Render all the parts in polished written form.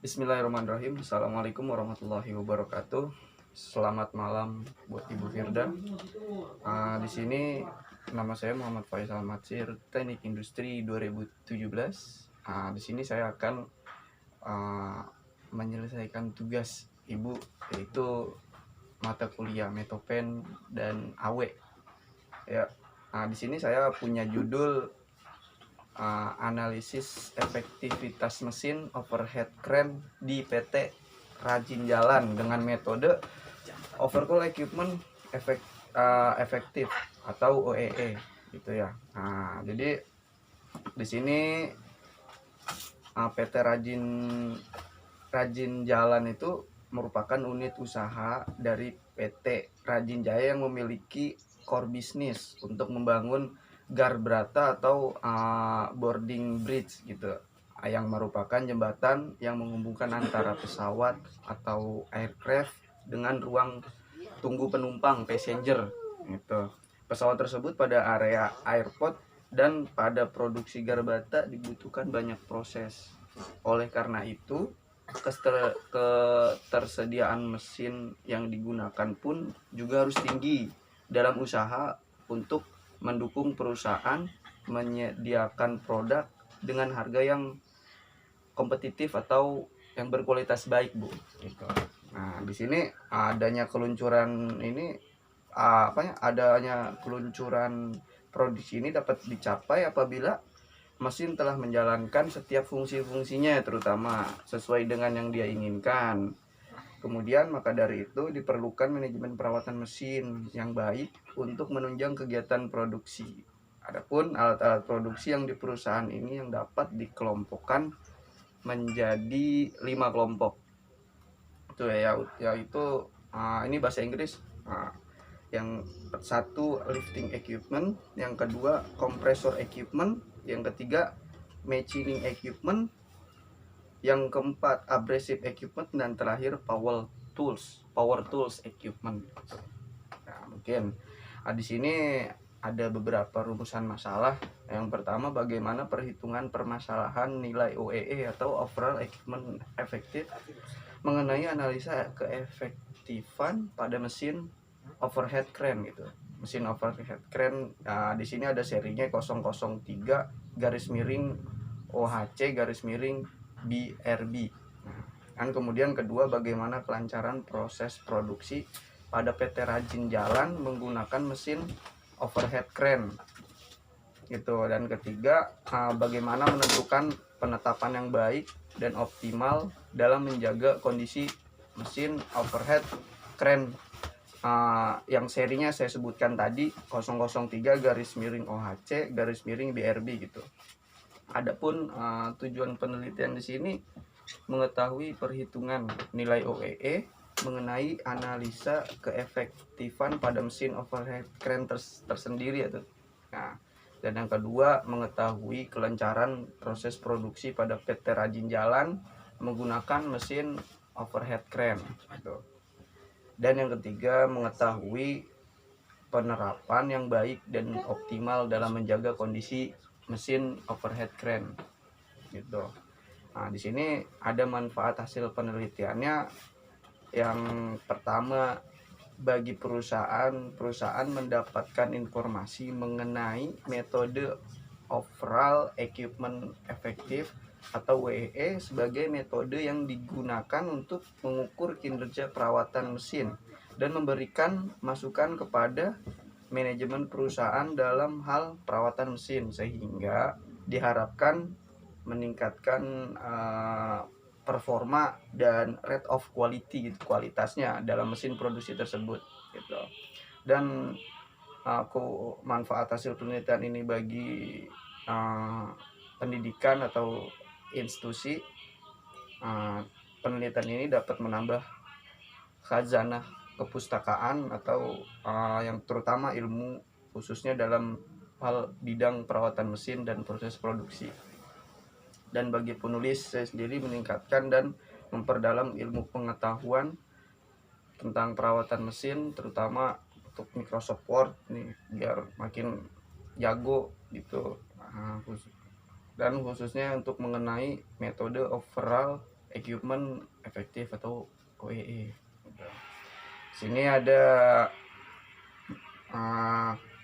Bismillahirrahmanirrahim. Assalamualaikum warahmatullahi wabarakatuh. Selamat malam buat Ibu Firda. Di sini nama saya Muhammad Faisal Matsir, Teknik Industri 2017. Di sini saya akan menyelesaikan tugas Ibu, yaitu mata kuliah Metopen dan AW. Ya. Di sini saya punya judul analisis efektivitas mesin overhead crane di PT Rajin Jalan dengan metode overhaul equipment efektif atau OEE gitu ya. Jadi di sini PT Rajin Jalan itu merupakan unit usaha dari PT Rajin Jaya yang memiliki core bisnis untuk membangun Garbrata atau boarding bridge gitu, yang merupakan jembatan yang menghubungkan antara pesawat atau aircraft dengan ruang tunggu penumpang passenger gitu. Pesawat tersebut pada area airport dan pada produksi Garbata dibutuhkan banyak proses. Oleh karena itu, ketersediaan mesin yang digunakan pun juga harus tinggi dalam usaha untuk mendukung perusahaan menyediakan produk dengan harga yang kompetitif atau yang berkualitas baik, Bu. Gitu. Nah, di sini adanya keluncuran ini adanya keluncuran produksi ini dapat dicapai apabila mesin telah menjalankan setiap fungsi-fungsinya, terutama sesuai dengan yang dia inginkan. Kemudian maka dari itu diperlukan manajemen perawatan mesin yang baik untuk menunjang kegiatan produksi. Adapun alat-alat produksi yang di perusahaan ini yang dapat dikelompokkan menjadi 5 kelompok. Itu yaitu ini bahasa Inggris. Yang satu lifting equipment, yang kedua compressor equipment, yang ketiga machining equipment, yang keempat abrasive equipment, dan terakhir power tools equipment. Nah, mungkin di sini ada beberapa rumusan masalah. Yang pertama, bagaimana perhitungan permasalahan nilai OEE atau overall equipment effective mengenai analisa keefektifan pada mesin overhead crane gitu. Mesin overhead crane di sini ada serinya 003 garis miring OHC garis miring BRB. Dan kemudian kedua, bagaimana kelancaran proses produksi pada PT Rajin Jalan menggunakan mesin overhead crane gitu. Dan ketiga, bagaimana menentukan penetapan yang baik dan optimal dalam menjaga kondisi mesin overhead crane yang serinya saya sebutkan tadi 003 garis miring OHC garis miring BRB gitu. Adapun tujuan penelitian di sini mengetahui perhitungan nilai OEE mengenai analisa keefektifan pada mesin overhead crane tersendiri itu. Nah, dan yang kedua, mengetahui kelancaran proses produksi pada PT Rajin Jalan menggunakan mesin overhead crane gitu. Dan yang ketiga, mengetahui penerapan yang baik dan optimal dalam menjaga kondisi mesin overhead crane gitu. Nah, di sini ada manfaat hasil penelitiannya. Yang pertama, bagi perusahaan mendapatkan informasi mengenai metode overall equipment effective atau WEE sebagai metode yang digunakan untuk mengukur kinerja perawatan mesin dan memberikan masukan kepada manajemen perusahaan dalam hal perawatan mesin, sehingga diharapkan meningkatkan performa dan rate of quality gitu, kualitasnya dalam mesin produksi tersebut gitu. Dan manfaat hasil penelitian ini bagi pendidikan atau institusi, penelitian ini dapat menambah khazanah kepustakaan atau yang terutama ilmu khususnya dalam hal bidang perawatan mesin dan proses produksi. Dan bagi penulis, saya sendiri meningkatkan dan memperdalam ilmu pengetahuan tentang perawatan mesin, terutama untuk Microsoft Word nih, biar makin jago gitu. Dan khususnya untuk mengenai metode overall equipment efektif atau OEE. Gitu. Sini ada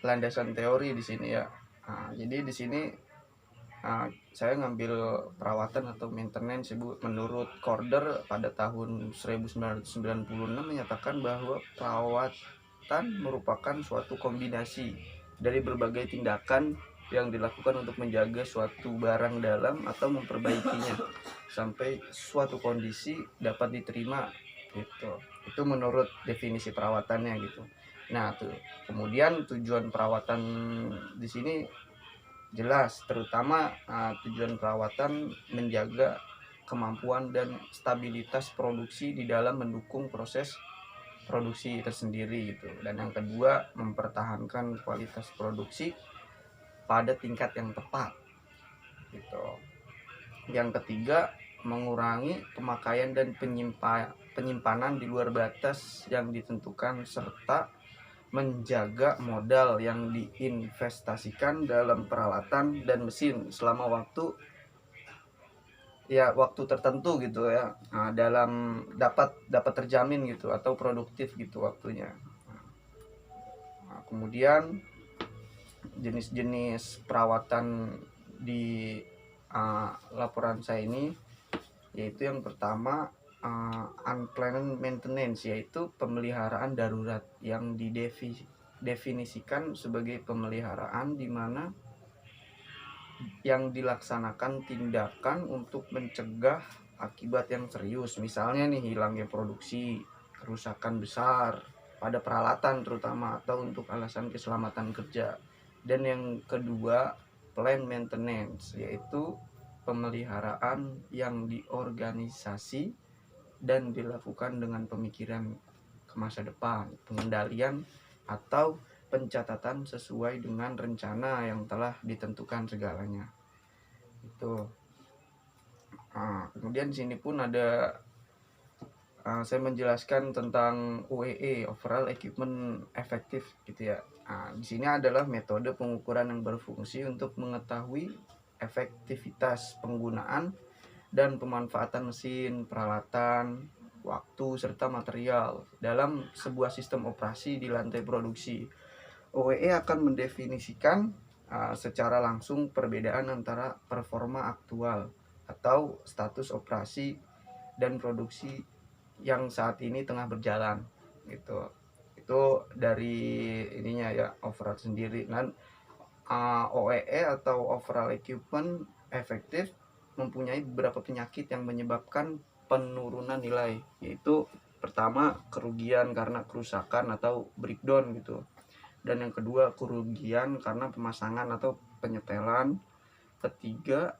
landasan teori di sini ya. Jadi di sini saya ngambil perawatan atau maintenance Ibu. Menurut Corder pada tahun 1996 menyatakan bahwa perawatan merupakan suatu kombinasi dari berbagai tindakan yang dilakukan untuk menjaga suatu barang dalam atau memperbaikinya sampai suatu kondisi dapat diterima gitu. Itu menurut definisi perawatannya gitu. Nah, tuh. Kemudian tujuan perawatan di sini jelas, terutama tujuan perawatan menjaga kemampuan dan stabilitas produksi di dalam mendukung proses produksi tersendiri gitu. Dan yang kedua, mempertahankan kualitas produksi pada tingkat yang tepat gitu. Yang ketiga, mengurangi pemakaian dan penyimpanan di luar batas yang ditentukan serta menjaga modal yang diinvestasikan dalam peralatan dan mesin selama waktu tertentu gitu ya. Dalam dapat terjamin gitu atau produktif gitu waktunya. Kemudian jenis-jenis perawatan di laporan saya ini yaitu yang pertama unplanned maintenance, yaitu pemeliharaan darurat yang didefinisikan sebagai pemeliharaan di mana yang dilaksanakan tindakan untuk mencegah akibat yang serius, misalnya nih hilangnya produksi, kerusakan besar pada peralatan terutama atau untuk alasan keselamatan kerja. Dan yang kedua, plant maintenance, yaitu pemeliharaan yang diorganisasi dan dilakukan dengan pemikiran ke masa depan, pengendalian atau pencatatan sesuai dengan rencana yang telah ditentukan segalanya. Itu. Kemudian di sini pun ada saya menjelaskan tentang OEE, Overall Equipment Effective gitu ya. Di sini adalah metode pengukuran yang berfungsi untuk mengetahui efektivitas penggunaan dan pemanfaatan mesin, peralatan, waktu, serta material dalam sebuah sistem operasi di lantai produksi. OEE akan mendefinisikan secara langsung perbedaan antara performa aktual atau status operasi dan produksi yang saat ini tengah berjalan gitu. Itu dari ininya ya, overall sendiri. Dan OEE atau Overall Equipment Effective mempunyai beberapa penyakit yang menyebabkan penurunan nilai, yaitu pertama kerugian karena kerusakan atau breakdown gitu, dan yang kedua kerugian karena pemasangan atau penyetelan, ketiga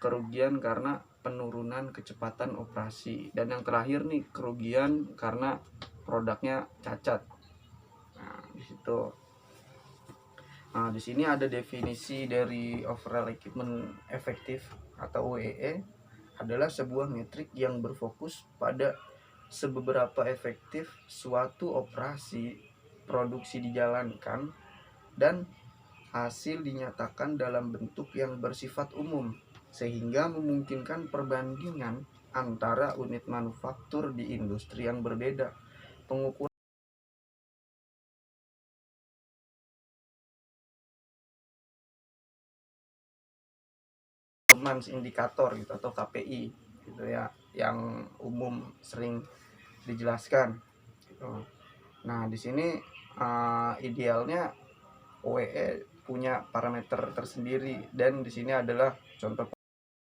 kerugian karena penurunan kecepatan operasi, dan yang terakhir nih kerugian karena produknya cacat. Di situ. Di sini ada definisi dari Overall Equipment Effective atau OEE, adalah sebuah metrik yang berfokus pada seberapa efektif suatu operasi produksi dijalankan dan hasil dinyatakan dalam bentuk yang bersifat umum, sehingga memungkinkan perbandingan antara unit manufaktur di industri yang berbeda. Pengukuran performance indikator gitu atau KPI gitu ya, yang umum sering dijelaskan gitu. Nah, di sini idealnya OEE punya parameter tersendiri, dan di sini adalah contoh